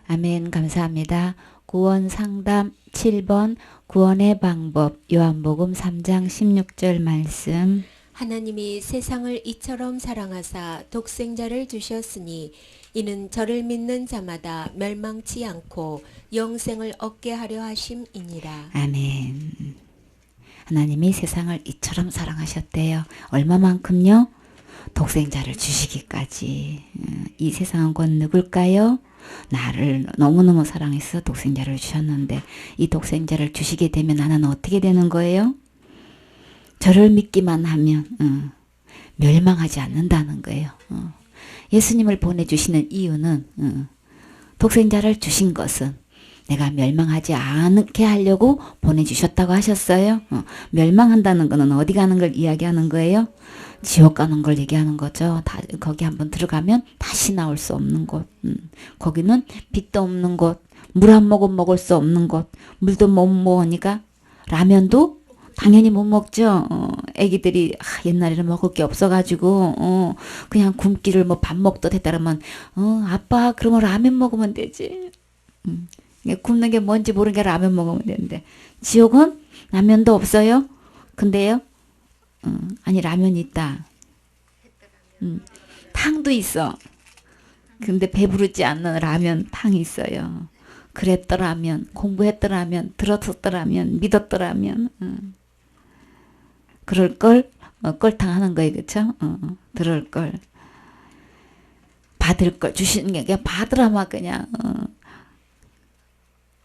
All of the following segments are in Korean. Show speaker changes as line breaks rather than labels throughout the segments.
아멘. 감사합니다. 구원 상담 7번 구원의 방법 요한복음 3장 16절 말씀.
하나님이 세상을 이처럼 사랑하사 독생자를 주셨으니 이는 저를 믿는 자마다 멸망치 않고 영생을 얻게 하려 하심이니라.
아멘. 하나님이 세상을 이처럼 사랑하셨대요. 얼마만큼요? 독생자를 주시기까지. 이 세상은 곧 누굴까요? 나를 너무너무 사랑해서 독생자를 주셨는데 이 독생자를 주시게 되면 나는 어떻게 되는 거예요? 저를 믿기만 하면 멸망하지 않는다는 거예요. 예수님을 보내주시는 이유는 독생자를 주신 것은 내가 멸망하지 않게 하려고 보내주셨다고 하셨어요. 멸망한다는 것은 어디 가는 걸 이야기하는 거예요? 지옥 가는 걸 얘기하는 거죠. 거기 한번 들어가면 다시 나올 수 없는 곳. 거기는 빛도 없는 곳, 물 한 모금 먹을 수 없는 곳, 물도 못 먹으니까 라면도 당연히 못 먹죠. 애기들이 옛날에는 먹을 게 없어가지고 그냥 굶기를 뭐 밥 먹도 됐다 그러면 아빠 그러면 라면 먹으면 되지. 굶는 게 뭔지 모르는 게 라면 먹으면 되는데 지옥은 라면도 없어요. 근데요. 아니 라면이 있다. 탕도 있어. 근데 배부르지 않는 라면 탕이 있어요. 그랬더라면 공부했더라면 들었었더라면 믿었더라면 그럴걸 꼴탕 하는 거예요. 그쵸? 들을걸 받을걸 주시는 게 그냥 받으라마 그냥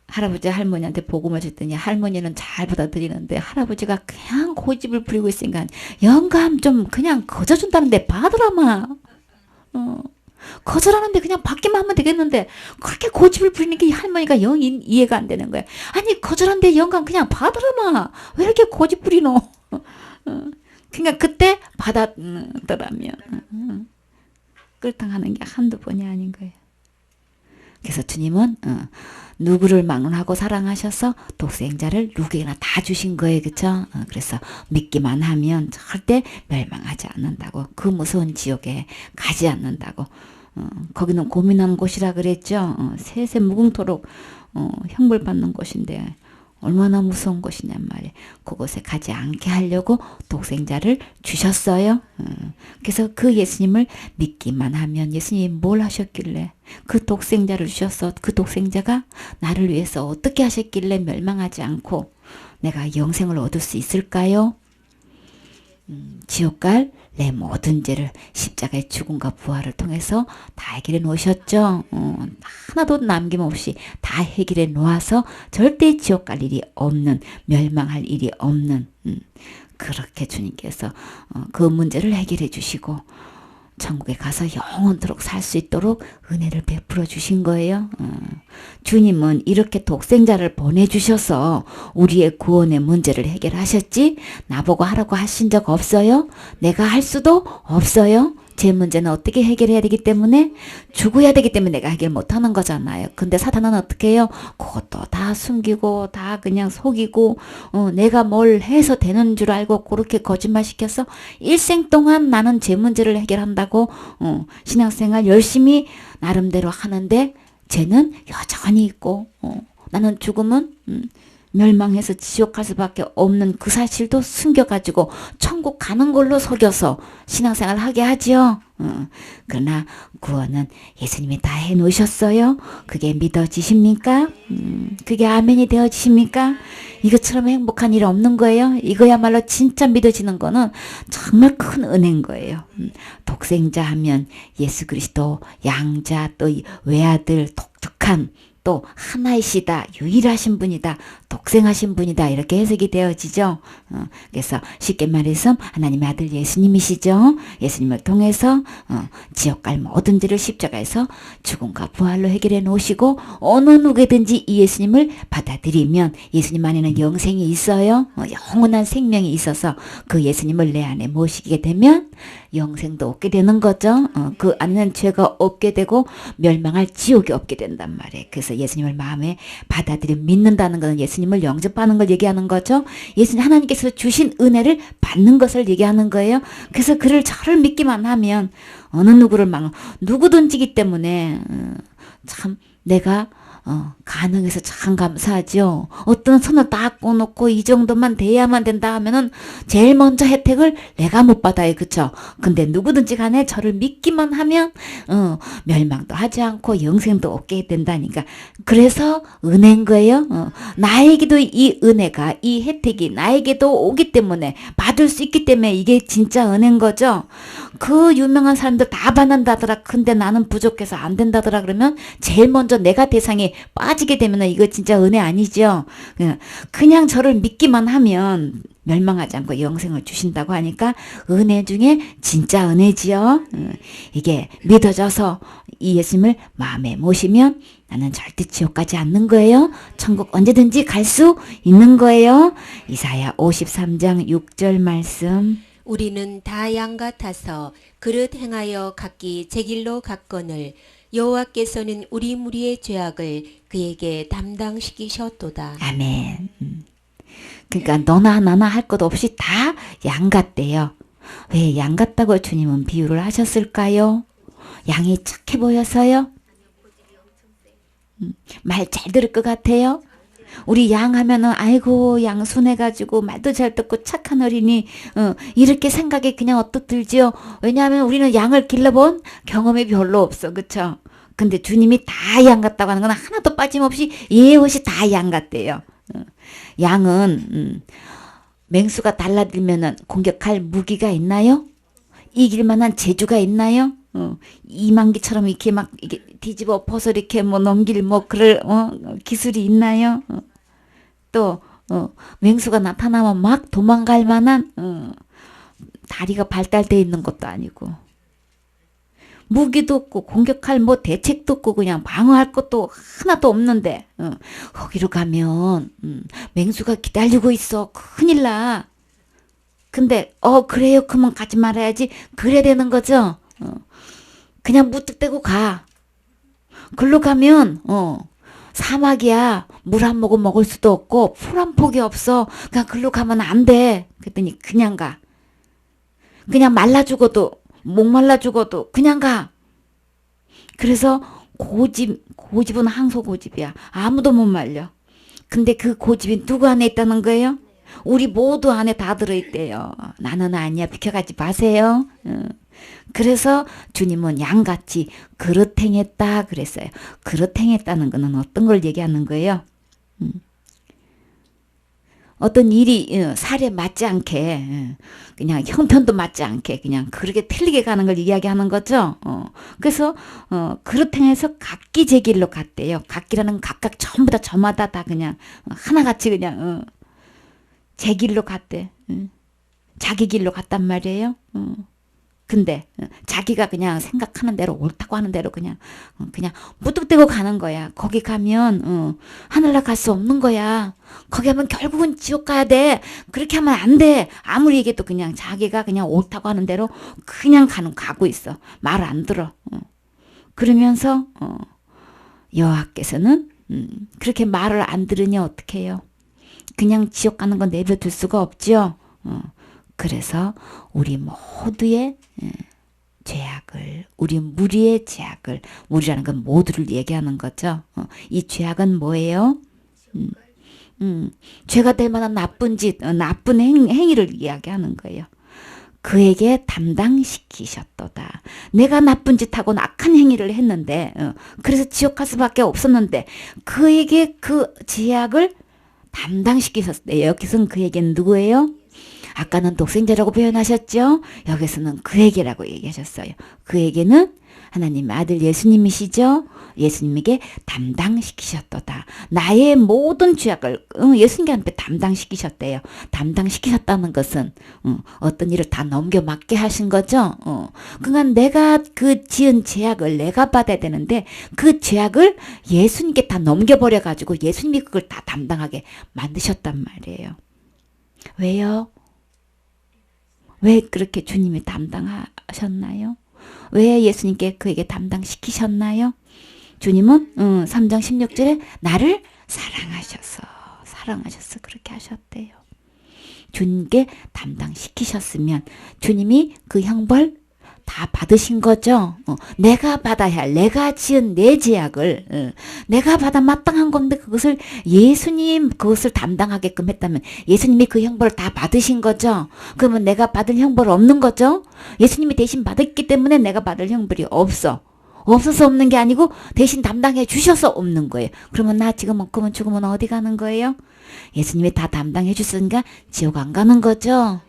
할아버지 할머니한테 복음을 줬더니 할머니는 잘 받아들이는데 할아버지가 그냥 고집을 부리고 있으니까 영감 좀 그냥 거저준다는데 받으라마. 거절하는데 그냥 받기만 하면 되겠는데 그렇게 고집을 부리는 게 할머니가 영 이해가 안 되는 거야. 아니 거절하는데 영감 그냥 받으라마. 왜 이렇게 고집 부리노. 그러니까 그때 받았더라면 끌탕 하는 게 한두 번이 아닌 거예요. 그래서 주님은 누구를 막론하고 사랑하셔서 독생자를 누구에게나 다 주신 거예요. 그쵸? 그래서 믿기만 하면 절대 멸망하지 않는다고. 그 무서운 지옥에 가지 않는다고. 거기는 고민한 곳이라 그랬죠. 세세 무궁토록 형벌 받는 곳인데 얼마나 무서운 곳이냔 말이에요. 그곳에 가지 않게 하려고 독생자를 주셨어요. 그래서 그 예수님을 믿기만 하면 예수님이 뭘 하셨길래 그 독생자를 주셔서 그 독생자가 나를 위해서 어떻게 하셨길래 멸망하지 않고 내가 영생을 얻을 수 있을까요? 지옥 갈 내 모든 죄를 십자가의 죽음과 부활을 통해서 다 해결해 놓으셨죠. 하나도 남김없이 다 해결해 놓아서 절대 지옥 갈 일이 없는, 멸망할 일이 없는 그렇게 주님께서 그 문제를 해결해 주시고 천국에 가서 영원토록 살 수 있도록 은혜를 베풀어 주신 거예요. 주님은 이렇게 독생자를 보내주셔서 우리의 구원의 문제를 해결하셨지 나보고 하라고 하신 적 없어요. 내가 할 수도 없어요. 제 문제는 어떻게 해결해야 되기 때문에 죽어야 되기 때문에 내가 해결 못하는 거잖아요. 근데 사탄은 어떻게 해요? 그것도 다 숨기고 다 그냥 속이고 내가 뭘 해서 되는 줄 알고 그렇게 거짓말 시켜서 일생 동안 나는 제 문제를 해결한다고 신앙생활 열심히 나름대로 하는데 쟤는 여전히 있고 나는 죽으면 멸망해서 지옥 갈 수밖에 없는 그 사실도 숨겨가지고 천국 가는 걸로 속여서 신앙생활 하게 하지요. 그러나 구원은 예수님이 다 해놓으셨어요. 그게 믿어지십니까? 그게 아멘이 되어지십니까? 이것처럼 행복한 일 없는 거예요. 이거야말로 진짜 믿어지는 거는 정말 큰 은혜인 거예요. 독생자 하면 예수 그리스도, 양자, 또 외아들, 독특한 또 하나이시다, 유일하신 분이다, 독생하신 분이다 이렇게 해석이 되어지죠. 그래서 쉽게 말해서 하나님의 아들 예수님이시죠. 예수님을 통해서 지옥 갈 모든 죄를 십자가에서 죽음과 부활로 해결해 놓으시고 어느 누구든지 이 예수님을 받아들이면 예수님 안에는 영생이 있어요. 영원한 생명이 있어서 그 예수님을 내 안에 모시게 되면 영생도 얻게 되는 거죠. 그 안에는 죄가 없게 되고 멸망할 지옥이 없게 된단 말이에요. 그래서 예수님을 마음에 받아들이고 믿는다는 것은 예수님을 영접하는 걸 얘기하는 거죠. 예수님 하나님께서 주신 은혜를 받는 것을 얘기하는 거예요. 그래서 저를 믿기만 하면 어느 누구를 막 누구든지기 때문에 참 내가 가능해서 참 감사하죠. 어떤 선을 딱 꺼놓고 이 정도만 돼야만 된다 하면은 제일 먼저 혜택을 내가 못 받아요. 그쵸? 근데 누구든지 간에 저를 믿기만 하면 멸망도 하지 않고 영생도 얻게 된다니까. 그래서 은혜인 거예요. 나에게도 이 은혜가, 이 혜택이 나에게도 오기 때문에, 받을 수 있기 때문에 이게 진짜 은혜인 거죠. 그 유명한 사람들 다 받는다더라. 근데 나는 부족해서 안 된다더라. 그러면 제일 먼저 내가 대상에 빠지게 되면 이거 진짜 은혜 아니죠. 그냥 저를 믿기만 하면 멸망하지 않고 영생을 주신다고 하니까 은혜 중에 진짜 은혜지요. 이게 믿어져서 이 예수님을 마음에 모시면 나는 절대 지옥 가지 않는 거예요. 천국 언제든지 갈 수 있는 거예요. 이사야 53장 6절 말씀.
우리는 다 양 같아서 그릇 행하여 각기 제 길로 갔거늘 여호와께서는 우리 무리의 죄악을 그에게 담당시키셨도다.
아멘. 그러니까 너나 나나 할 것 없이 다 양 같대요. 왜 양 같다고 주님은 비유를 하셨을까요? 양이 착해 보여서요? 말 잘 들을 것 같아요? 우리 양 하면은 아이고 양 순해가지고 말도 잘 듣고 착한 어린이 이렇게 생각이 그냥 어떻 들지요. 왜냐하면 우리는 양을 길러본 경험이 별로 없어. 그쵸? 근데 주님이 다 양 같다고 하는 건 하나도 빠짐없이 예없이 다 양 같대요. 양은 맹수가 달라들면은 공격할 무기가 있나요? 이길 만한 재주가 있나요? 이만기처럼 이렇게 막 이게 뒤집어 엎어서 이렇게 뭐 넘길 뭐 그럴 기술이 있나요? 또 맹수가 나타나면 막 도망갈 만한 다리가 발달돼 있는 것도 아니고 무기도 없고 공격할 뭐 대책도 없고 그냥 방어할 것도 하나도 없는데 거기로 가면 맹수가 기다리고 있어. 큰일 나. 근데 그래요. 그러면 가지 말아야지. 그래야 되는 거죠. 그냥 무뚝대고 가. 글로 가면 사막이야. 물 한 모금 먹을 수도 없고 풀 한 폭이 없어. 그냥 글로 가면 안 돼. 그랬더니 그냥 가. 그냥 말라 죽어도 목말라 죽어도 그냥 가. 그래서 고집은 항소 고집이야. 아무도 못 말려. 근데 그 고집이 누구 안에 있다는 거예요? 우리 모두 안에 다 들어있대요. 나는 아니야. 비켜가지 마세요. 그래서 주님은 양같이 그릇 행했다 그랬어요. 그릇 행했다는 거는 어떤 걸 얘기하는 거예요? 어떤 일이 살에 맞지 않게 그냥 형편도 맞지 않게 그냥 그렇게 틀리게 가는 걸 이야기하는 거죠. 그래서 그릇 행해서 각기 제 길로 갔대요. 각기라는 각각 전부 다 저마다 다 그냥 하나같이 그냥 제 길로 갔대. 자기 길로 갔단 말이에요. 근데 자기가 그냥 생각하는 대로 옳다고 하는 대로 그냥 무뚝대고 가는 거야. 거기 가면 하늘날 갈 수 없는 거야. 거기 하면 결국은 지옥 가야 돼. 그렇게 하면 안 돼. 아무리 얘기해도 그냥 자기가 그냥 옳다고 하는 대로 그냥 가고 있어. 말 안 들어. 그러면서 여호와께서는 그렇게 말을 안 들으니 어떻게 해요? 그냥 지옥 가는 건 내버려둘 수가 없죠. 그래서 우리 모두의 죄악을, 우리 무리의 죄악을, 무리라는 건 모두를 얘기하는 거죠. 이 죄악은 뭐예요? 죄가 될 만한 나쁜 짓, 나쁜 행위를 이야기하는 거예요. 그에게 담당시키셨도다. 내가 나쁜 짓하고 악한 행위를 했는데, 그래서 지옥 갈 수밖에 없었는데, 그에게 그 죄악을 담당시키셨대요. 여기서는 그에게는 누구예요? 아까는 독생자라고 표현하셨죠? 여기서는 그에게라고 얘기하셨어요. 그에게는 하나님의 아들 예수님이시죠? 예수님에게 담당시키셨도다. 나의 모든 죄악을 예수님한테 담당시키셨대요. 담당시키셨다는 것은 어떤 일을 다 넘겨 맡게 하신 거죠. 그러니까 내가 그 지은 죄악을 내가 받아야 되는데 그 죄악을 예수님께 다 넘겨버려가지고 예수님이 그걸 다 담당하게 만드셨단 말이에요. 왜요? 왜 그렇게 주님이 담당하셨나요? 왜 예수님께 그에게 담당시키셨나요? 주님은 3장 16절에 나를 사랑하셔서 그렇게 하셨대요. 주님께 담당시키셨으면 주님이 그 형벌 다 받으신 거죠. 내가 받아야 할 내가 지은 내 죄악을 내가 받아 마땅한 건데 그것을 예수님 그것을 담당하게끔 했다면 예수님이 그 형벌을 다 받으신 거죠. 그러면 내가 받을 형벌 없는 거죠. 예수님이 대신 받았기 때문에 내가 받을 형벌이 없어서 없는 게 아니고 대신 담당해 주셔서 없는 거예요. 그러면 나 지금 그러면 죽으면 어디 가는 거예요? 예수님이 다 담당해 주셨으니까 지옥 안 가는 거죠.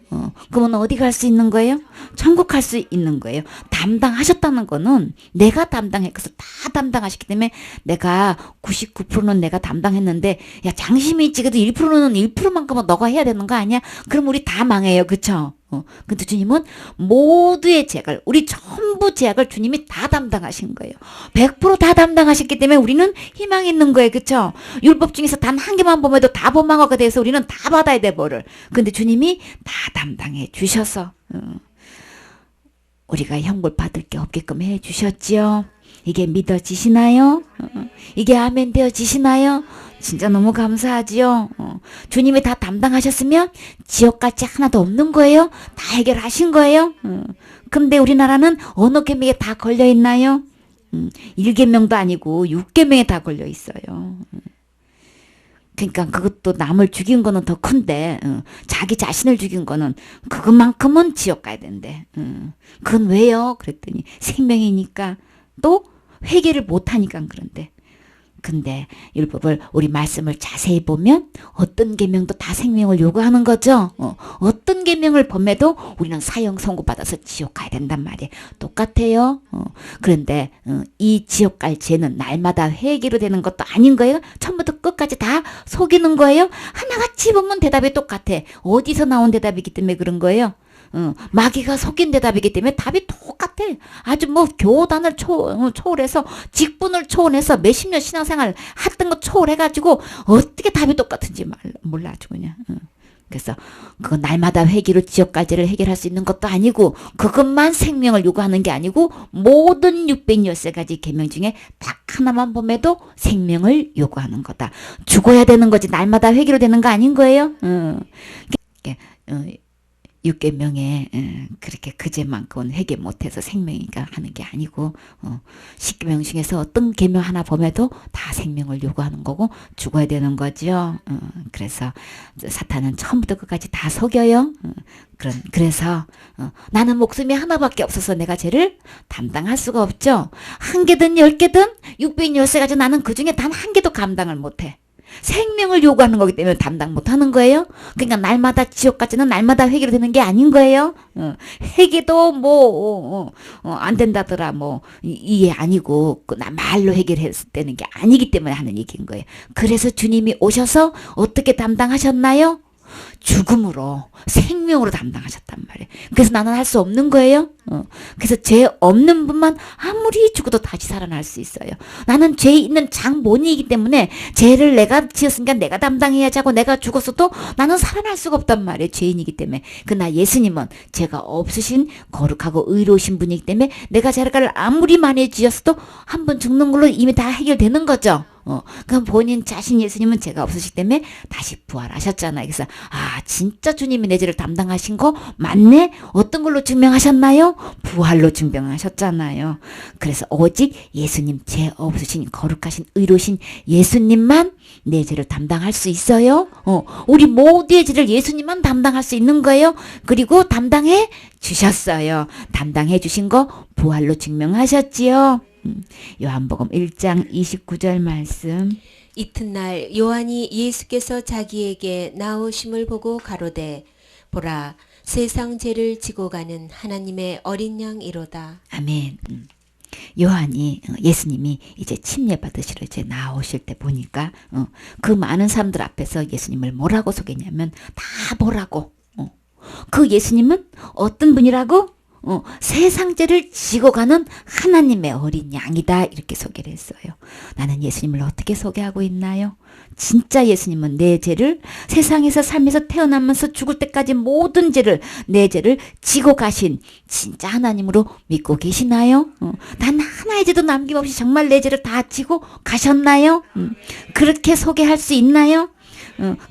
그러면 어디 갈 수 있는 거예요? 천국 갈 수 있는 거예요. 담당하셨다는 거는 내가 담당했어서 다 담당하셨기 때문에 내가 99%는 내가 담당했는데 야 장심이 있지 그래도 1%는 1%만큼은 너가 해야 되는 거 아니야? 그럼 우리 다 망해요. 그쵸? 근데 주님은 모두의 죄악을 우리 전부 죄악을 주님이 다 담당하신 거예요. 100% 다 담당하셨기 때문에 우리는 희망이 있는 거예요. 그쵸? 율법 중에서 단 한 개만 범해도 다 범망하게 돼서 우리는 다 받아야 돼 뭐를. 근데 주님이 다 담당해 주셔서 우리가 형벌 받을 게 없게끔 해 주셨지요. 이게 믿어지시나요? 이게 아멘 되어지시나요? 진짜 너무 감사하지요. 주님이 다 담당하셨으면 지옥같이 하나도 없는 거예요. 다 해결하신 거예요. 근데 우리나라는 어느 계명에 다 걸려 있나요? 1계명도 아니고 6계명에 다 걸려 있어요. 그러니까 그것도 남을 죽인 거는 더 큰데 자기 자신을 죽인 거는 그것만큼은 지옥 가야 된대. 그건 왜요? 그랬더니 생명이니까 또 회개를 못하니까 그런데. 근데 율법을 우리 말씀을 자세히 보면 어떤 계명도 다 생명을 요구하는 거죠. 어떤 계명을 범해도 우리는 사형 선고 받아서 지옥 가야 된단 말이에요. 똑같아요. 그런데 이 지옥 갈 죄는 날마다 회개로 되는 것도 아닌 거예요. 처음부터 끝까지 다 속이는 거예요. 하나같이 보면 대답이 똑같아. 어디서 나온 대답이기 때문에 그런 거예요. 마귀가 속인 대답이기 때문에 답이 똑같아. 아주 뭐 교단을 초월해서 직분을 초월해서 몇십 년 신앙생활 했던 거 초월해가지고 어떻게 답이 똑같은지 몰라 아주 그냥. 그래서 그 날마다 회개로 지옥까지를 해결할 수 있는 것도 아니고 그것만 생명을 요구하는 게 아니고 모든 613가지 계명 중에 딱 하나만 범해도 생명을 요구하는 거다. 죽어야 되는 거지 날마다 회개로 되는 거 아닌 거예요. 6계명에 그렇게 그제만큼은 회개 못해서 생명이니까 하는 게 아니고 10계명 중에서 어떤 계명 하나 범해도 다 생명을 요구하는 거고 죽어야 되는 거죠. 그래서 사탄은 처음부터 끝까지 다 속여요. 그래서 나는 목숨이 하나밖에 없어서 내가 죄를 담당할 수가 없죠. 한 개든 10개든 613가지 나는 그중에 단 한 개도 감당을 못해. 생명을 요구하는 거기 때문에 담당 못하는 거예요. 그러니까 날마다 지옥까지는 날마다 회개로 되는 게 아닌 거예요. 회개도 뭐 안 된다더라 뭐 이게 아니고 나 말로 해결했을 때는 게 아니기 때문에 하는 얘기인 거예요. 그래서 주님이 오셔서 어떻게 담당하셨나요? 죽음으로 생명으로 담당하셨단 말이에요. 그래서 나는 할 수 없는 거예요. 그래서 죄 없는 분만 아무리 죽어도 다시 살아날 수 있어요. 나는 죄 있는 장본이기 때문에 죄를 내가 지었으니까 내가 담당해야지 하고 내가 죽었어도 나는 살아날 수가 없단 말이에요. 죄인이기 때문에. 그러나 예수님은 죄가 없으신 거룩하고 의로우신 분이기 때문에 내가 죄를 아무리 많이 지었어도 한 번 죽는 걸로 이미 다 해결되는 거죠. 그럼 본인 자신 예수님은 죄가 없으시기 때문에 다시 부활하셨잖아요. 그래서 진짜 주님이 내 죄를 담당하신 거 맞네? 어떤 걸로 증명하셨나요? 부활로 증명하셨잖아요. 그래서 오직 예수님 죄 없으신 거룩하신 의로우신 예수님만 내 죄를 담당할 수 있어요. 우리 모두의 죄를 예수님만 담당할 수 있는 거예요. 그리고 담당해 주셨어요. 담당해 주신 거 부활로 증명하셨지요. 요한복음 1장 29절 말씀.
이튿날 요한이 예수께서 자기에게 나오심을 보고 가로되 보라 세상 죄를 지고 가는 하나님의 어린 양이로다.
아멘. 요한이 예수님이 이제 침례받으시러 이제 나오실 때 보니까 그 많은 사람들 앞에서 예수님을 뭐라고 소개했냐면 다 보라고. 그 예수님은 어떤 분이라고? 세상 죄를 지고 가는 하나님의 어린 양이다 이렇게 소개를 했어요. 나는 예수님을 어떻게 소개하고 있나요? 진짜 예수님은 내 죄를 세상에서 살면서 태어나면서 죽을 때까지 모든 죄를 내 죄를 지고 가신 진짜 하나님으로 믿고 계시나요? 단 하나의 죄도 남김없이 정말 내 죄를 다 지고 가셨나요? 그렇게 소개할 수 있나요?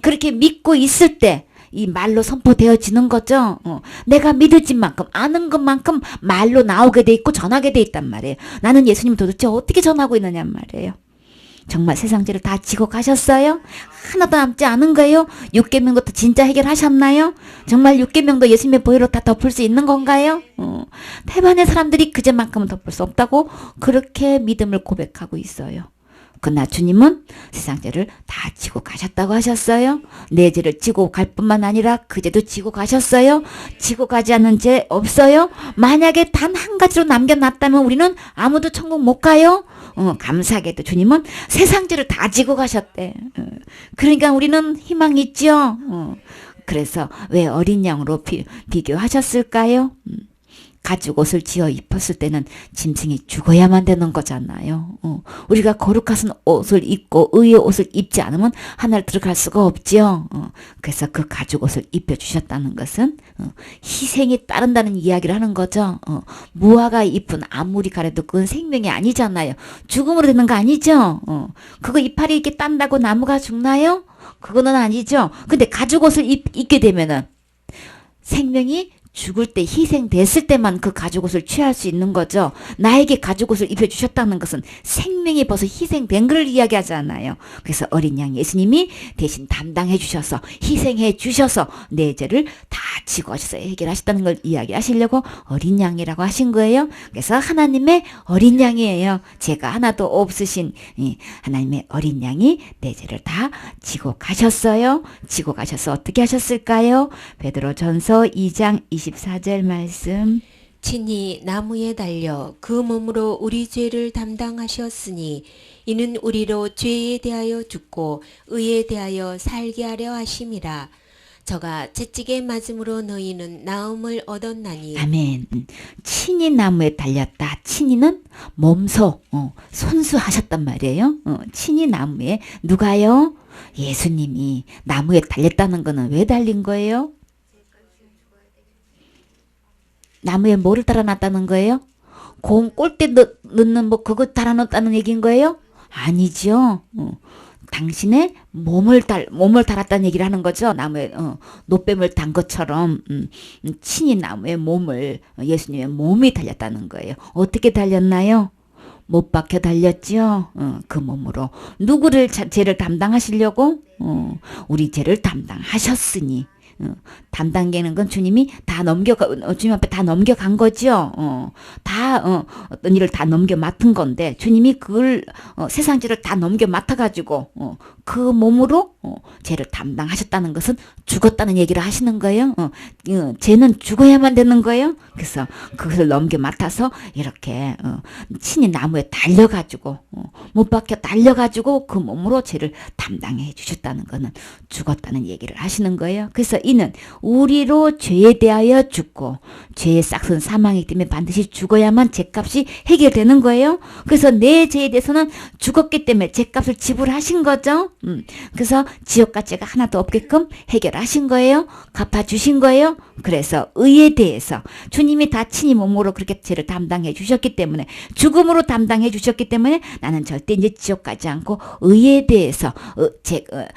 그렇게 믿고 있을 때 이 말로 선포되어지는 거죠. 내가 믿어진 만큼 아는 것만큼 말로 나오게 돼 있고 전하게 돼 있단 말이에요. 나는 예수님 도대체 어떻게 전하고 있느냐 말이에요. 정말 세상 죄를 다 지고 가셨어요? 하나도 남지 않은 거예요? 6계명도 진짜 해결하셨나요? 정말 6계명도 예수님의 보혈로 다 덮을 수 있는 건가요? 대만의 사람들이 그 죄만큼은 덮을 수 없다고 그렇게 믿음을 고백하고 있어요. 그러나 주님은 세상 죄를 다 지고 가셨다고 하셨어요. 내 죄를 지고 갈 뿐만 아니라 그 죄도 지고 가셨어요. 지고 가지 않은 죄 없어요. 만약에 단 한 가지로 남겨놨다면 우리는 아무도 천국 못 가요. 감사하게도 주님은 세상 죄를 다 지고 가셨대. 그러니까 우리는 희망이 있죠. 그래서 왜 어린 양으로 비교하셨을까요? 가죽 옷을 지어 입었을 때는 짐승이 죽어야만 되는 거잖아요. 우리가 거룩한 옷을 입고 의의 옷을 입지 않으면 하늘에 들어갈 수가 없죠. 그래서 그 가죽 옷을 입혀주셨다는 것은 희생이 따른다는 이야기를 하는 거죠. 무화과 잎은 아무리 가려도 그건 생명이 아니잖아요. 죽음으로 되는 거 아니죠. 그거 이파리 이렇게 딴다고 나무가 죽나요? 그거는 아니죠. 근데 가죽 옷을 입게 되면은 생명이 죽을 때 희생됐을 때만 그 가죽옷을 취할 수 있는 거죠. 나에게 가죽옷을 입혀주셨다는 것은 생명이 벌써 희생된 걸 이야기하잖아요. 그래서 어린 양 예수님이 대신 담당해 주셔서 희생해 주셔서 내 죄를 다 지고 하셔서 해결하셨다는 걸 이야기하시려고 어린 양이라고 하신 거예요. 그래서 하나님의 어린 양이에요. 죄가 하나도 없으신 하나님의 어린 양이 내 죄를 다 지고 가셨어요. 지고 가셔서 어떻게 하셨을까요? 베드로전서 2장 24절 말씀.
친히 나무에 달려 그 몸으로 우리 죄를 담당하셨으니 이는 우리로 죄에 대하여 죽고 의에 대하여 살게 하려 하심이라. 저가 채찍에 맞음으로 너희는 나음을 얻었나니.
아멘. 친히 나무에 달렸다. 친히는 몸소 손수하셨단 말이에요. 친히 나무에 누가요? 예수님이 나무에 달렸다는 거는 왜 달린 거예요? 나무에 뭐를 달아놨다는 거예요? 공 꼴대 넣는 뭐 그거 달아놨다는 얘기인 거예요? 아니죠. 당신의 몸을 달았다는 얘기를 하는 거죠. 나무에 노뱀을 단 것처럼 친히 나무에 몸을 예수님의 몸이 달렸다는 거예요. 어떻게 달렸나요? 못 박혀 달렸죠. 그 몸으로 누구를 죄를 담당하시려고? 우리 죄를 담당하셨으니. 담당되는 건 주님이 다 주님 앞에 다 넘겨간 거죠. 어떤 일을 다 넘겨 맡은 건데, 주님이 그걸, 세상 죄를 다 넘겨 맡아가지고, 그 몸으로, 죄를 담당하셨다는 것은 죽었다는 얘기를 하시는 거예요. 죄는 죽어야만 되는 거예요. 그래서 그것을 넘겨 맡아서 이렇게, 친히 나무에 달려가지고, 못 박혀 달려가지고 그 몸으로 죄를 담당해 주셨다는 거는 죽었다는 얘기를 하시는 거예요. 그래서 이는 우리로 죄에 대하여 죽고 죄의 싹은 사망이기 때문에 반드시 죽어야만 죄값이 해결되는 거예요. 그래서 내 죄에 대해서는 죽었기 때문에 죄값을 지불하신 거죠. 그래서 지옥과 죄가 하나도 없게끔 해결하신 거예요. 갚아주신 거예요. 그래서 의에 대해서 주님이 다 친히 몸으로 그렇게 죄를 담당해 주셨기 때문에 죽음으로 담당해 주셨기 때문에 나는 절대 이제 지옥 가지 않고 의에 대해서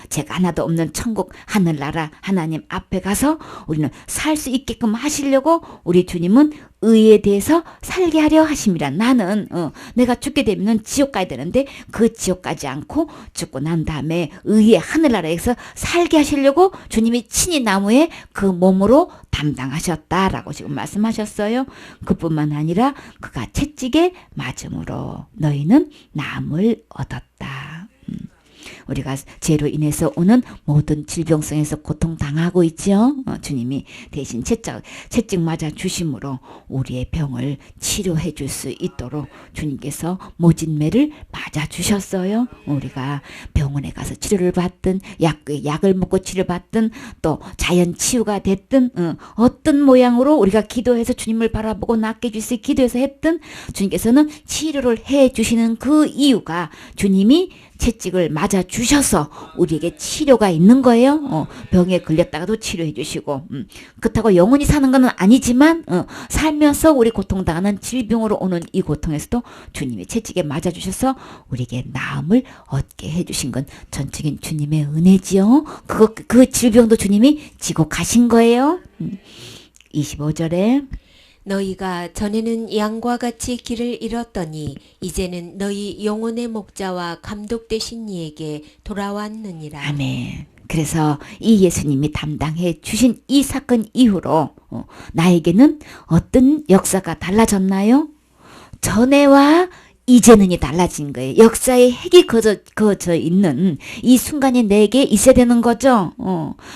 죄가 하나도 없는 천국 하늘나라 하나님 앞에 가서 우리는 살 수 있게끔 하시려고 우리 주님은 의에 대해서 살게 하려 하심이라. 나는 내가 죽게 되면 지옥 가야 되는데 그 지옥 가지 않고 죽고 난 다음에 의의 하늘나라에서 살게 하시려고 주님이 친히 나무에 그 몸으로 담당하셨다라고 지금 말씀하셨어요. 그뿐만 아니라 그가 채찍에 맞음으로 너희는 나음을 얻었다. 우리가 죄로 인해서 오는 모든 질병성에서 고통당하고 있죠. 주님이 대신 채찍 맞아 주심으로 우리의 병을 치료해 줄 수 있도록 주님께서 모진매를 맞아 주셨어요. 우리가 병원에 가서 치료를 받든 약을 먹고 치료받든 또 자연 치유가 됐든 어떤 모양으로 우리가 기도해서 주님을 바라보고 낫게 해주세요 기도해서 했든 주님께서는 치료를 해 주시는 그 이유가 주님이 채찍을 맞아 주셔서 우리에게 치료가 있는 거예요. 병에 걸렸다가도 치료해 주시고, 그렇다고 영원히 사는 건 아니지만, 살면서 우리 고통당하는 질병으로 오는 이 고통에서도 주님이 채찍에 맞아주셔서 우리에게 나음을 얻게 해주신 건 전적인 주님의 은혜지요. 그 질병도 주님이 지고 가신 거예요. 25절에
너희가 전에는 양과 같이 길을 잃었더니 이제는 너희 영혼의 목자와 감독 되신 이에게 돌아왔느니라.
아멘. 그래서 이 예수님이 담당해 주신 이 사건 이후로 나에게는 어떤 역사가 달라졌나요? 전에와 이제는이 달라진 거예요. 역사의 핵이 그어져 있는 이 순간이 내게 있어야 되는 거죠.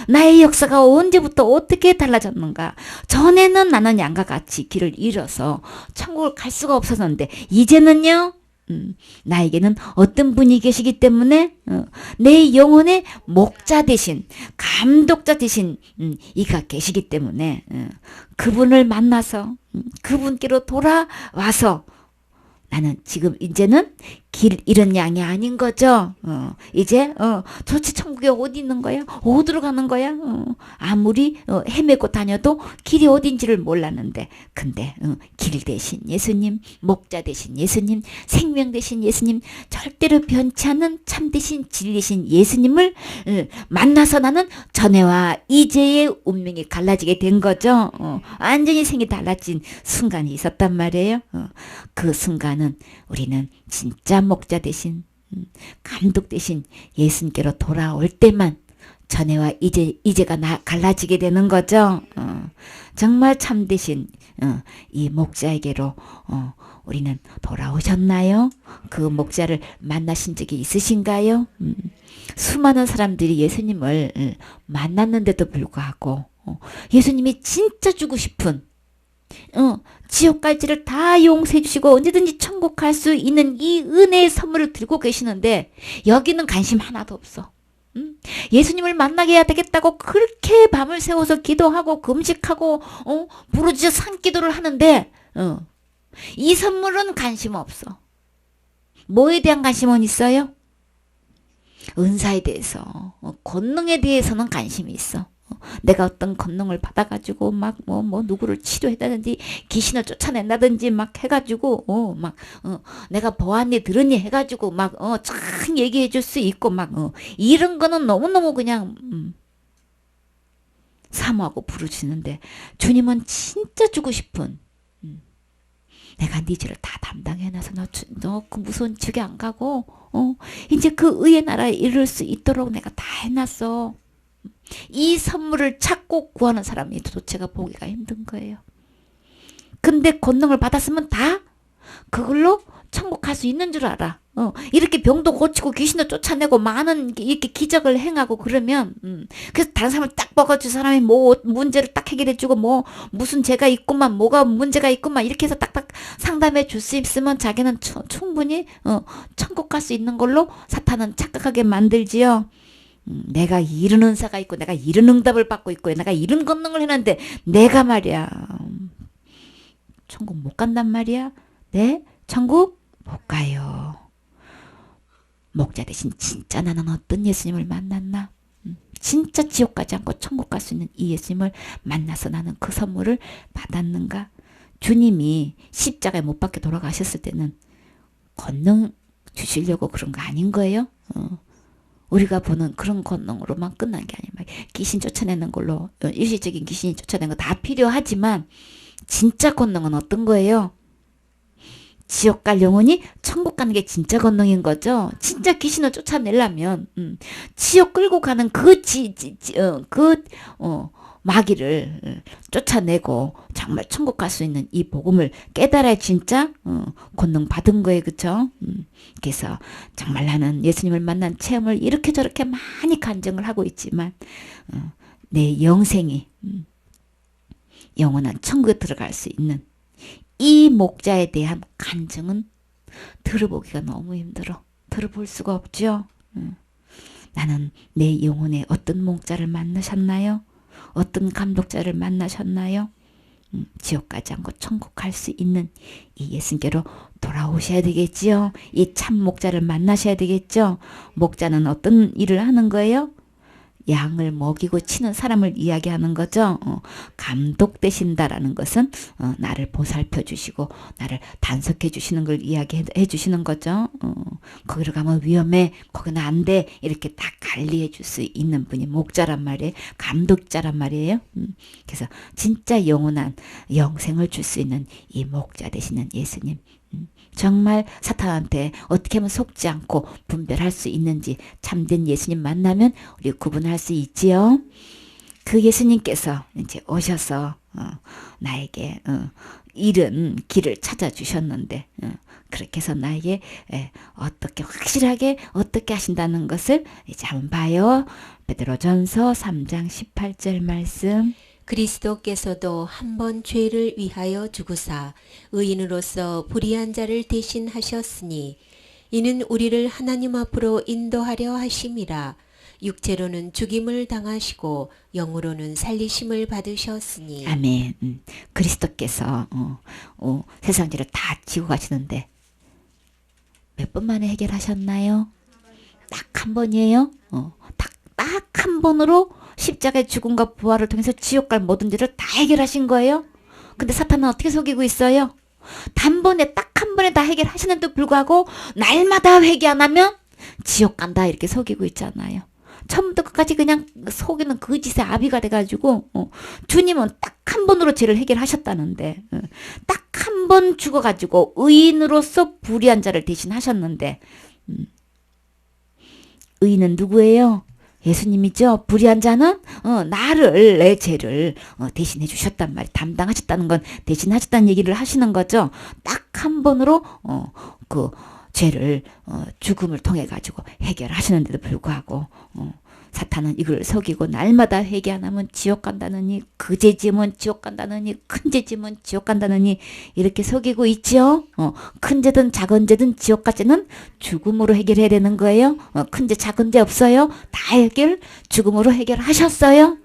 나의 역사가 언제부터 어떻게 달라졌는가. 전에는 나는 양과 같이 길을 잃어서 천국을 갈 수가 없었는데 이제는요. 나에게는 어떤 분이 계시기 때문에 내 영혼의 목자 대신 감독자 대신 이가 계시기 때문에 그분을 만나서 그분께로 돌아와서 나는 지금 이제는 길 잃은 양이 아닌 거죠. 이제 도대체 천국에 어디 있는 거야? 어디로 가는 거야? 아무리 헤매고 다녀도 길이 어딘지를 몰랐는데 근데 길 대신 예수님, 목자 대신 예수님, 생명 대신 예수님, 절대로 변치 않는 참 대신 진리신 예수님을 만나서 나는 전에와 이제의 운명이 갈라지게 된 거죠. 완전히 생이 달라진 순간이 있었단 말이에요. 그 순간은 우리는 진짜 목자 대신 감독 대신 예수님께로 돌아올 때만 전에와 이제가 갈라지게 되는 거죠. 정말 참 대신 이 목자에게로 우리는 돌아오셨나요? 그 목자를 만나신 적이 있으신가요? 수많은 사람들이 예수님을 만났는데도 불구하고 예수님이 진짜 주고 싶은 지옥 갈지를 다 용서해 주시고 언제든지 천국 갈 수 있는 이 은혜의 선물을 들고 계시는데 여기는 관심 하나도 없어. 예수님을 만나게 해야 되겠다고 그렇게 밤을 새워서 기도하고 금식하고 부르짖어 산기도를 하는데 이 선물은 관심 없어. 뭐에 대한 관심은 있어요? 은사에 대해서 권능에 대해서는 관심이 있어. 내가 어떤 권능을 받아가지고 막 누구를 치료했다든지 귀신을 쫓아낸다든지 막 해가지고 내가 보았니 들었니 해가지고 쫙 얘기해 줄 수 있고 이런 거는 너무너무 그냥 사모하고 부르시는데 주님은 진짜 주고 싶은 내가 네 죄를 다 담당해놔서 너 그 무서운 지옥에 안 가고 이제 그 의의 나라에 이를 수 있도록 내가 다 해놨어. 이 선물을 찾고 구하는 사람이 도대체가 보기가 힘든 거예요. 근데 권능을 받았으면 다 그걸로 천국 갈 수 있는 줄 알아. 이렇게 병도 고치고 귀신도 쫓아내고 많은 이렇게 기적을 행하고 그러면 그래서 다른 사람을 딱 먹어주 사람이 뭐 문제를 딱 해결해주고 뭐 무슨 죄가 있구만 뭐가 문제가 있구만 이렇게 해서 딱딱 상담해 줄 수 있으면 자기는 충분히 천국 갈 수 있는 걸로 사탄은 착각하게 만들지요. 내가 이런 은사가 있고 내가 이런 응답을 받고 있고 내가 이런 권능을 해놨는데 내가 말이야 천국 못 간단 말이야. 네? 천국 못 가요. 목자 대신 진짜 나는 어떤 예수님을 만났나? 진짜 지옥 가지 않고 천국 갈 수 있는 이 예수님을 만나서 나는 그 선물을 받았는가? 주님이 십자가에 못 박혀 돌아가셨을 때는 권능 주시려고 그런 거 아닌 거예요? 우리가 보는 그런 권능으로만 끝난 게 아니에요. 귀신 쫓아내는 걸로 일시적인 귀신이 쫓아내는 거 다 필요하지만 진짜 권능은 어떤 거예요? 지옥 갈 영혼이 천국 가는 게 진짜 권능인 거죠. 진짜 귀신을 쫓아내려면 지옥 끌고 가는 마귀를 쫓아내고 정말 천국 갈 수 있는 이 복음을 깨달아야 진짜 권능 받은 거예요. 그쵸? 그래서 정말 나는 예수님을 만난 체험을 이렇게 저렇게 많이 간증을 하고 있지만 내 영생이 영원한 천국에 들어갈 수 있는 이 목자에 대한 간증은 들어보기가 너무 힘들어. 들어볼 수가 없죠. 나는 내 영혼에 어떤 목자를 만나셨나요? 어떤 감독자를 만나셨나요? 지옥 가지 않고 천국 갈 수 있는 이 예수님께로 돌아오셔야 되겠지요. 이 참 목자를 만나셔야 되겠죠. 목자는 어떤 일을 하는 거예요? 양을 먹이고 치는 사람을 이야기하는 거죠. 감독되신다라는 것은 나를 보살펴 주시고 나를 단속해 주시는 걸 이야기해 주시는 거죠. 거기로 가면 위험해. 거기는 안 돼. 이렇게 다 관리해 줄 수 있는 분이 목자란 말이에요. 감독자란 말이에요. 그래서 진짜 영원한 영생을 줄 수 있는 이 목자 되시는 예수님. 정말 사탄한테 어떻게 하면 속지 않고 분별할 수 있는지 참된 예수님 만나면 우리 구분할 수 있지요. 그 예수님께서 이제 오셔서 나에게 잃은 길을 찾아주셨는데 그렇게 해서 나에게 어떻게 확실하게 어떻게 하신다는 것을 이제 한번 봐요. 베드로전서 3장 18절 말씀.
그리스도께서도 한 번 죄를 위하여 죽으사 의인으로서 불의한 자를 대신하셨으니 이는 우리를 하나님 앞으로 인도하려 하심이라. 육체로는 죽임을 당하시고 영으로는 살리심을 받으셨으니.
아멘. 그리스도께서 세상 죄를 다 지고 가시는데 몇 번 만에 해결하셨나요? 딱 한 번이에요. 딱 한 번으로 십자가의 죽음과 부활을 통해서 지옥 갈 모든 죄를 다 해결하신 거예요. 근데 사탄은 어떻게 속이고 있어요? 단번에 딱 한 번에 다 해결하시는데도 불구하고 날마다 회개 안 하면 지옥 간다 이렇게 속이고 있잖아요. 처음부터 끝까지 그냥 속이는 그 짓에 아비가 돼가지고 주님은 딱 한 번으로 죄를 해결하셨다는데 딱 한 번 죽어가지고 의인으로서 불의한 자를 대신하셨는데 의인은 누구예요? 예수님이죠. 불의한 자는 나를 내 죄를 대신해 주셨단 말이에요. 담당하셨다는 건 대신하셨다는 얘기를 하시는 거죠. 딱 한 번으로 그 죄를 죽음을 통해 가지고 해결하시는데도 불구하고 사탄은 이걸 속이고 날마다 회개 안 하면 지옥 간다느니 그 죄 지으면 지옥 간다느니 큰 죄 지으면 지옥 간다느니 이렇게 속이고 있죠. 큰 죄든 작은 죄든 지옥까지는 죽음으로 해결해야 되는 거예요. 큰 죄 작은 죄 없어요. 다 해결 죽음으로 해결하셨어요.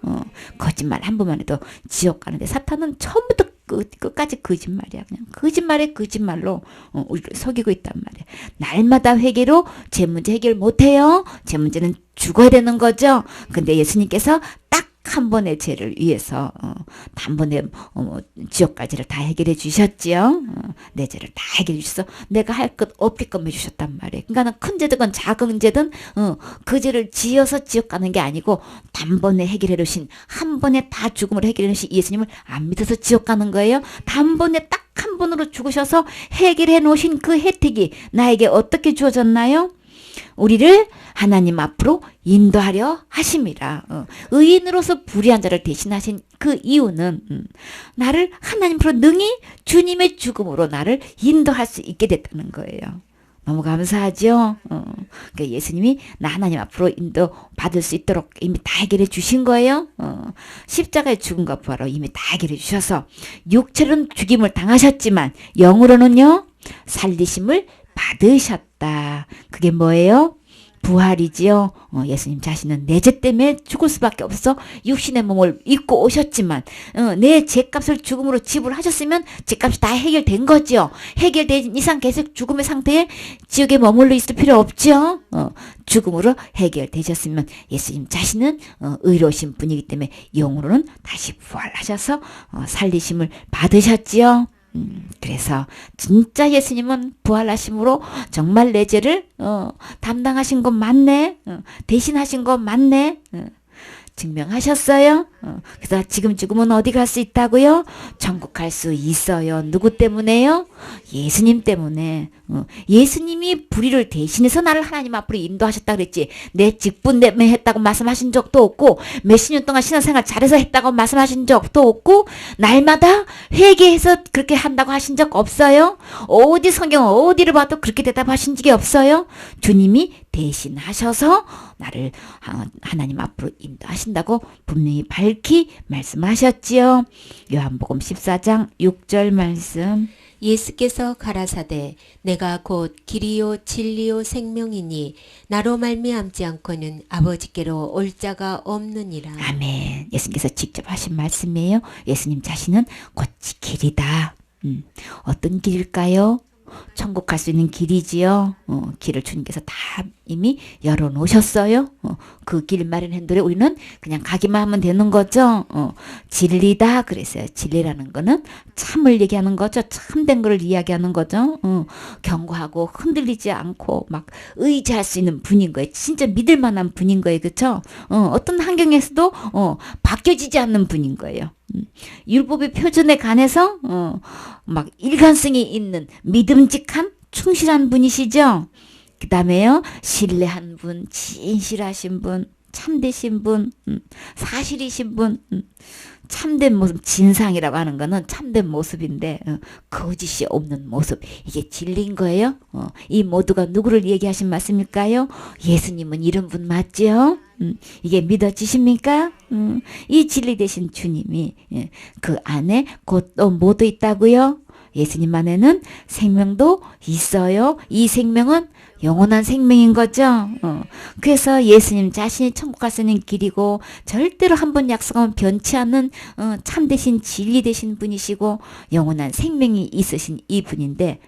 거짓말 한 번만 해도 지옥 가는데 사탄은 처음부터 끝까지 거짓말이야. 그냥 거짓말에 거짓말로 우리를 속이고 있단 말이야. 날마다 회개로 제 문제 해결 못해요. 제 문제는 죽어야 되는 거죠. 근데 예수님께서 딱 한 번의 죄를 위해서 단번에 지옥 갈 죄를 다 해결해 주셨지요. 내 죄를 다 해결해 주셔서 내가 할 것 없게끔 해주셨단 말이에요. 그러니까 큰 죄든 작은 죄든 그 죄를 지어서 지옥 가는 게 아니고 단번에 해결해 놓으신 한 번에 다 죽음을 해결해 놓으신 예수님을 안 믿어서 지옥 가는 거예요. 단번에 딱 한 번으로 죽으셔서 해결해 놓으신 그 혜택이 나에게 어떻게 주어졌나요? 우리를 하나님 앞으로 인도하려 하심이라. 의인으로서 불의한 자를 대신하신 그 이유는 나를 하나님 앞으로 능히 주님의 죽음으로 나를 인도할 수 있게 됐다는 거예요. 너무 감사하죠. 그러니까 예수님이 나 하나님 앞으로 인도 받을 수 있도록 이미 다 해결해 주신 거예요. 십자가의 죽음과 부활로 이미 다 해결해 주셔서 육체로는 죽임을 당하셨지만 영으로는요 살리심을 받으셨다. 그게 뭐예요? 부활이지요. 예수님 자신은 내 죄 때문에 죽을 수밖에 없어 육신의 몸을 입고 오셨지만 내 죄값을 죽음으로 지불하셨으면 죄값이 다 해결된 거지요. 해결된 이상 계속 죽음의 상태에 지옥에 머물러 있을 필요 없죠. 죽음으로 해결되셨으면 예수님 자신은 의로우신 분이기 때문에 영으로는 다시 부활하셔서 살리심을 받으셨지요. 그래서 진짜 예수님은 부활하심으로 정말 내 죄를 담당하신 것 맞네. 대신하신 것 맞네. 증명하셨어요. 그래서 지금 죽으면 어디 갈 수 있다고요? 천국 갈 수 있어요. 누구 때문에요? 예수님 때문에. 예수님이 불의를 대신해서 나를 하나님 앞으로 인도하셨다 그랬지. 내 직분 때문에 했다고 말씀하신 적도 없고 몇십 년 동안 신앙생활 잘해서 했다고 말씀하신 적도 없고 날마다 회개해서 그렇게 한다고 하신 적 없어요. 어디 성경 어디를 봐도 그렇게 대답하신 적이 없어요. 주님이 대신하셔서 나를 하나님 앞으로 인도하신다고 분명히 밝히 말씀하셨지요. 요한복음 14장 6절 말씀.
예수께서 가라사대 내가 곧 길이요 진리요 생명이니 나로 말미암지 않고는 아버지께로 올 자가 없느니라.
아멘. 예수님께서 직접 하신 말씀이에요. 예수님 자신은 곧 길이다. 어떤 길일까요? 천국 갈 수 있는 길이지요. 길을 주님께서 다 이미 열어놓으셨어요. 그 길 마련한 대로 우리는 그냥 가기만 하면 되는 거죠. 진리다 그랬어요. 진리라는 거는 참을 얘기하는 거죠. 참된 걸 이야기하는 거죠. 견고하고 흔들리지 않고 막 의지할 수 있는 분인 거예요. 진짜 믿을 만한 분인 거예요. 그렇죠? 어떤 환경에서도 바뀌어지지 않는 분인 거예요. 율법의 표준에 관해서 막 일관성이 있는 믿음직한 충실한 분이시죠. 그 다음에요 신뢰한 분, 진실하신 분, 참되신 분, 사실이신 분, 참된 모습, 진상이라고 하는 거는 참된 모습인데 거짓이 없는 모습, 이게 진리인 거예요. 이 모두가 누구를 얘기하신 말씀일까요? 예수님은 이런 분 맞죠? 이게 믿어지십니까? 이 진리 되신 주님이 그 안에 곧 또 뭐도 있다고요? 예수님 안에는 생명도 있어요. 이 생명은 영원한 생명인 거죠. 그래서 예수님 자신이 천국 갈 수 있는 길이고 절대로 한 번 약속하면 변치 않는 참되신 진리 되신 분이시고 영원한 생명이 있으신 이 분인데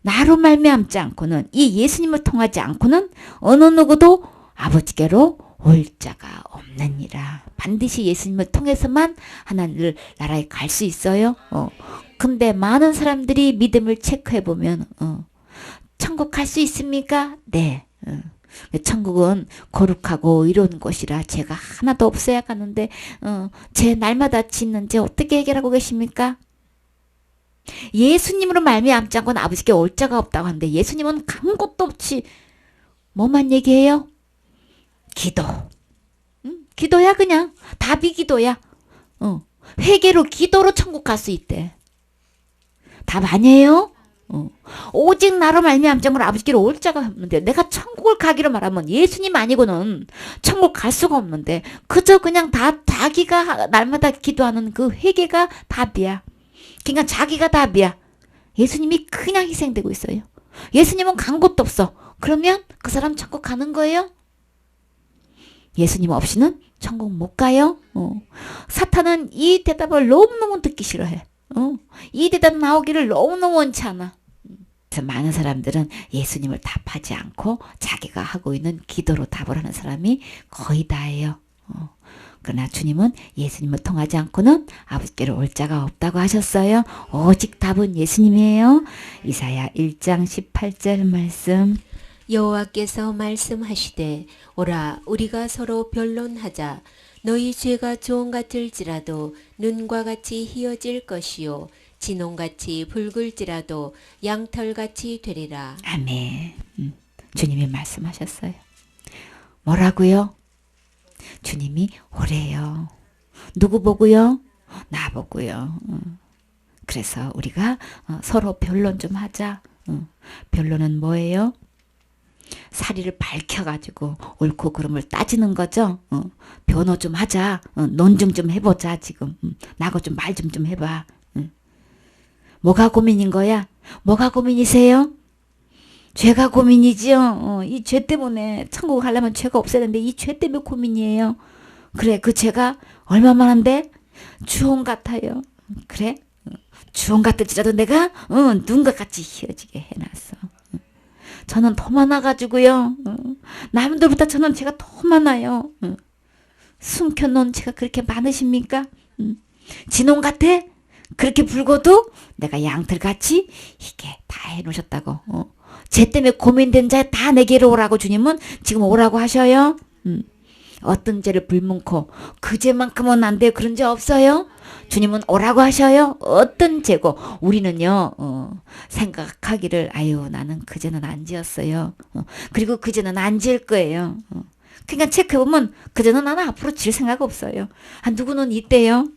나로 말미암지 않고는 이 예수님을 통하지 않고는 어느 누구도 아버지께로 올 자가 없느니라. 반드시 예수님을 통해서만 하나님 나라에 갈 수 있어요. 근데 많은 사람들이 믿음을 체크해보면 천국 갈 수 있습니까? 네. 천국은 거룩하고 이로운 곳이라 죄가 하나도 없어야 가는데 죄 날마다 짓는 죄 어떻게 해결하고 계십니까? 예수님으로 말미암지 않고는 아버지께 올 자가 없다고 하는데 예수님은 간 곳도 없이 뭐만 얘기해요? 기도. 기도야 그냥. 답이 기도야. 회개로 기도로 천국 갈 수 있대. 답 아니에요? 오직 나로 말미암지 않고는 아버지께로 올 자가 없는데 내가 천국을 가기로 말하면 예수님 아니고는 천국 갈 수가 없는데 그저 그냥 다 자기가 날마다 기도하는 그 회개가 답이야. 그러니까 자기가 답이야. 예수님이 그냥 희생되고 있어요. 예수님은 간 곳도 없어. 그러면 그 사람 천국 가는 거예요? 예수님 없이는 천국 못 가요. 사탄은 이 대답을 너무너무 듣기 싫어해. 이 대답 나오기를 너무너무 원치 않아. 그래서 많은 사람들은 예수님을 답하지 않고 자기가 하고 있는 기도로 답을 하는 사람이 거의 다예요. 그러나 주님은 예수님을 통하지 않고는 아버지께로 올 자가 없다고 하셨어요. 오직 답은 예수님이에요. 이사야 1장 18절 말씀.
여호와께서 말씀하시되 오라 우리가 서로 변론하자. 너희 죄가 주홍 같을지라도 눈과 같이 희어질 것이요 진홍같이 붉을지라도 양털같이 되리라.
아멘. 주님이 말씀하셨어요. 뭐라고요? 주님이 오래요. 누구 보고요? 나 보고요. 그래서 우리가 서로 변론 좀 하자. 변론은 뭐예요? 사리를 밝혀가지고 옳고 그름을 따지는 거죠. 변호 좀 하자. 논증 좀 해보자 지금. 나하고 좀 말 좀 해봐. 뭐가 고민인 거야? 뭐가 고민이세요? 죄가 고민이지요. 이 죄 때문에 천국 가려면 죄가 없어야 되는데 이 죄 때문에 고민이에요. 그래 그 죄가 얼마만한데? 주홍 같아요. 그래? 주홍 같을지라도 내가 눈과 같이 희어지게 해놨어. 저는 더 많아가지고요. 남들보다 저는 죄가 더 많아요. 숨겨놓은 죄가 그렇게 많으십니까? 진홍 같아? 그렇게 붉어도 내가 양털같이 이게 다 해놓으셨다고. 죄 때문에 고민된 자 다 내게로 오라고 주님은 지금 오라고 하셔요. 어떤 죄를 불문코 그 죄만큼은 안 돼요. 그런 죄 없어요. 주님은 오라고 하셔요. 어떤 죄고 우리는요 생각하기를 아유 나는 그 죄는 안 지었어요. 그리고 그 죄는 안 지을 거예요. 그러니까 체크해보면 그 죄는 나는 앞으로 질 생각 없어요. 누구는 있대요.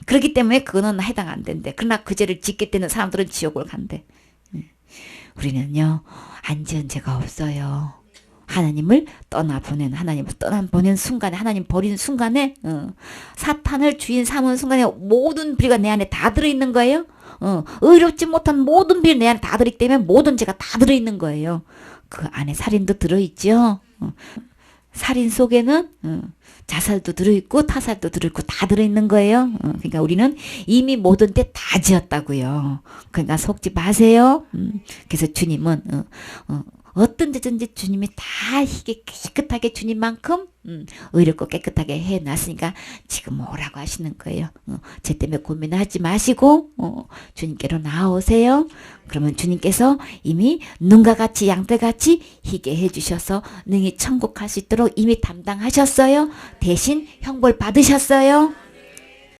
그렇기 때문에 그거는 해당 안 된대. 그러나 그 죄를 짓게 되는 사람들은 지옥을 간대. 우리는요 안 지은 죄가 없어요. 하나님을 떠나보낸 순간에 하나님 버린 순간에 사탄을 주인 삼은 순간에 모든 비리가 내 안에 다 들어있는 거예요. 의롭지 못한 모든 비리 내 안에 다 들어있기 때문에 모든 죄가 다 들어있는 거예요. 그 안에 살인도 들어있죠. 살인 속에는 자살도 들어있고 타살도 들어있고 다 들어있는 거예요. 그러니까 우리는 이미 모든 때 다 지었다고요. 그러니까 속지 마세요. 그래서 주님은 어떤 데든지 주님이 다 희게 깨끗하게 주님만큼 의롭고 깨끗하게 해놨으니까 지금 오라고 하시는 거예요. 쟤 때문에 고민하지 마시고 주님께로 나오세요. 그러면 주님께서 이미 눈과 같이 양떼같이 희게 해주셔서 능히 천국 갈 수 있도록 이미 담당하셨어요. 대신 형벌 받으셨어요.